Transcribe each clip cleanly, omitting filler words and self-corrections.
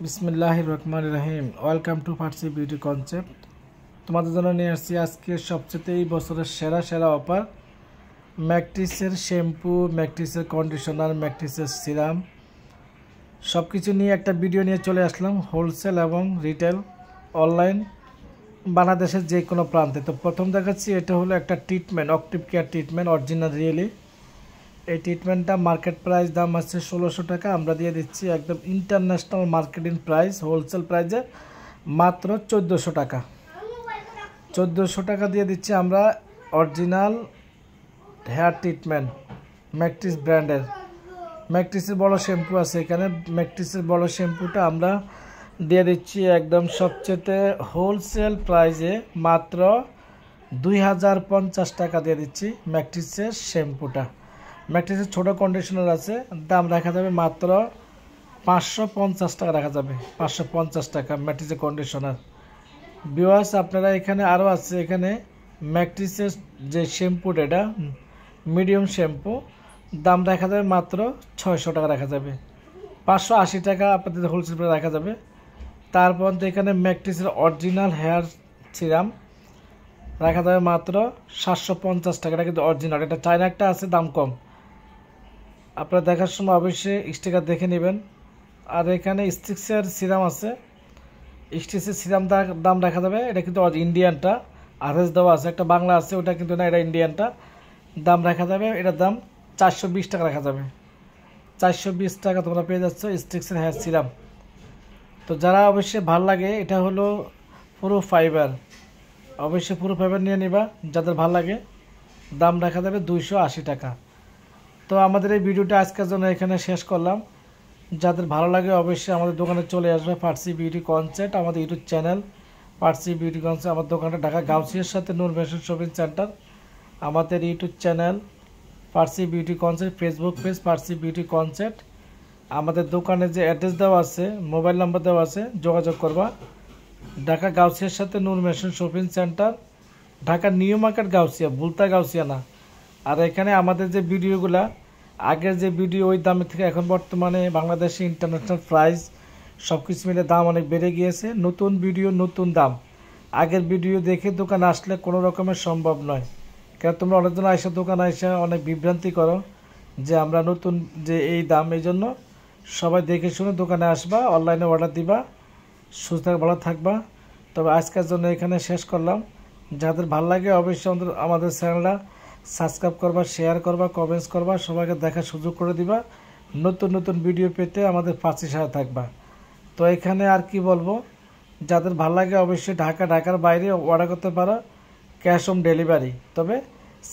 বিসমিল্লাহির রহমানির রহিম। Welcome to Farsi Beauty Concept. তোমাদের জন্য নিয়ে আসছি আজকে সবচেয়ে এই বছরের সেরা সেরা অফার। ম্যাকট্রিক্সের শ্যাম্পু, ম্যাকট্রিক্সের কন্ডিশনার, ম্যাকট্রিক্সের সিরাম সব কিছু নিয়ে একটা ভিডিও নিয়ে চলে আসলাম। হোলসেল এবং রিটেল, অনলাইন, বাংলাদেশের যে কোনো প্রান্তে। তো প্রথম দেখাচ্ছি, এটা হলো একটা treatment, active care treatment, original really. এই ট্রিটমেন্টটা মার্কেট প্রাইস দাম আছে 1600 টাকা। আমরা দিয়ে দিচ্ছি একদম ইন্টারন্যাশনাল মার্কেটিং প্রাইস, হোলসেল প্রাইসে মাত্র 1400 টাকা। 1400 টাকা দিয়ে দিচ্ছি আমরা অরিজিনাল হেয়ার ট্রিটমেন্ট, ম্যাকট্রিক্স ব্র্যান্ডের। ম্যাকট্রিক্সের বড় শ্যাম্পু আছে এখানে। ম্যাকট্রিক্সের বড় শ্যাম্পুটা আমরা দিয়ে দিচ্ছি একদম সবচেয়ে হোলসেল প্রাইসে মাত্র 2050 টাকা দিয়ে দিচ্ছি ম্যাকট্রিক্সের শ্যাম্পুটা। ম্যাকট্রিক্সের ছোটো কন্ডিশনার আছে, দাম রাখা যাবে মাত্র 550 টাকা রাখা যাবে। 550 টাকা ম্যাকট্রিক্সের কন্ডিশনার। ভিউয়ার্স, আপনারা এখানে আরও আছে, এখানে ম্যাকট্রিক্সের যে শ্যাম্পুটা, এটা মিডিয়াম শ্যাম্পু, দাম রাখা যাবে মাত্র 600 টাকা রাখা যাবে। 580 টাকা আপনাদের হোলসেল প্রাইস রাখা যাবে। তারপর তো এখানে ম্যাকট্রিক্সের অরিজিনাল হেয়ার সিরাম রাখা যাবে মাত্র 750 টাকা। এটা কিন্তু অরিজিনাল, এটা চায়না একটা আছে, দাম কম। আপনারা দেখার সময় অবশ্যই স্টিকার দেখে নেবেন। আর এখানে স্টিক্সের সিরাম আছে, স্টিক্সের সিরাম দাম রাখা যাবে, এটা কিন্তু ইন্ডিয়ানটা, আরএস দেওয়া আছে, একটা বাংলা আছে, ওটা কিন্তু না, এটা ইন্ডিয়ানটা। দাম রাখা যাবে, এটার দাম 420 টাকা রাখা যাবে। 420 টাকা তোমরা পেয়ে যাচ্ছ স্টিক্সের হেয়ার সিরাম। তো যারা অবশ্যই ভালো লাগে, এটা হলো পুরো ফাইবার, অবশ্যই পুরো ফাইবার নিয়ে নিবা যাদের ভালো লাগে। দাম রাখা যাবে 280 টাকা। তো আমাদের এই ভিডিওটা আজকের জন্য এখানে শেষ করলাম। যাদের ভালো লাগে অবশ্যই আমাদের দোকানে চলে আসবে। ফার্সি বিউটি কনসেপ্ট আমাদের ইউটিউব চ্যানেল, ফার্সি বিউটি কনসেপ্ট। আমার দোকানটা ঢাকা গাউসিয়ার সাথে নূর ফ্যাশন শপিং সেন্টার। আমাদের ইউটিউব চ্যানেল ফার্সি বিউটি কনসেপ্ট, ফেসবুক পেজ ফার্সি বিউটি কনসেপ্ট। আমাদের দোকানে যে অ্যাড্রেস দেওয়া আছে, মোবাইল নাম্বার দেওয়া আছে, যোগাযোগ করবা। ঢাকা গাউসিয়ার সাথে Noor fashion shopping centre, Dhaka New Market Gausia, বুলতা গাউসিয়া না। আর এখানে আমাদের যে ভিডিওগুলা, আগের যে ভিডিও ওই দামের থেকে এখন বর্তমানে বাংলাদেশে ইন্টারন্যাশনাল প্রাইস সব কিছু মিলে দাম অনেক বেড়ে গিয়েছে। নতুন ভিডিও নতুন দাম। আগের ভিডিও দেখে দোকানে আসলে কোনো রকমের সম্ভব নয়, কারণ তোমরা অনেকজন আইসা দোকানে আইসা অনেক বিভ্রান্তি করো যে আমরা নতুন যে এই দাম। এই জন্য সবাই দেখে শুনে দোকানে আসবা, অনলাইনে অর্ডার দিবা। সুস্থ ভালো থাকবা। তবে আজকের জন্য এখানে শেষ করলাম। যাদের ভালো লাগে অবশ্যই আমাদের চ্যানেলটা সাবস্ক্রাইব করবা, শেয়ার করবা, কমেন্টস করবা, সবাইকে দেখার সুযোগ করে দিবা। নতুন নতুন ভিডিও পেতে আমাদের পাশে সাথে থাকবা। তো এখানে আর কি বলবো, যাদের ভালো লাগে অবশ্যই ঢাকার বাইরে অর্ডার করতে পারো, ক্যাশ অন ডেলিভারি। তবে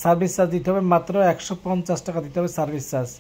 সার্ভিস চার্জ দিতে হবে মাত্র 150 টাকা দিতে হবে সার্ভিস চার্জ।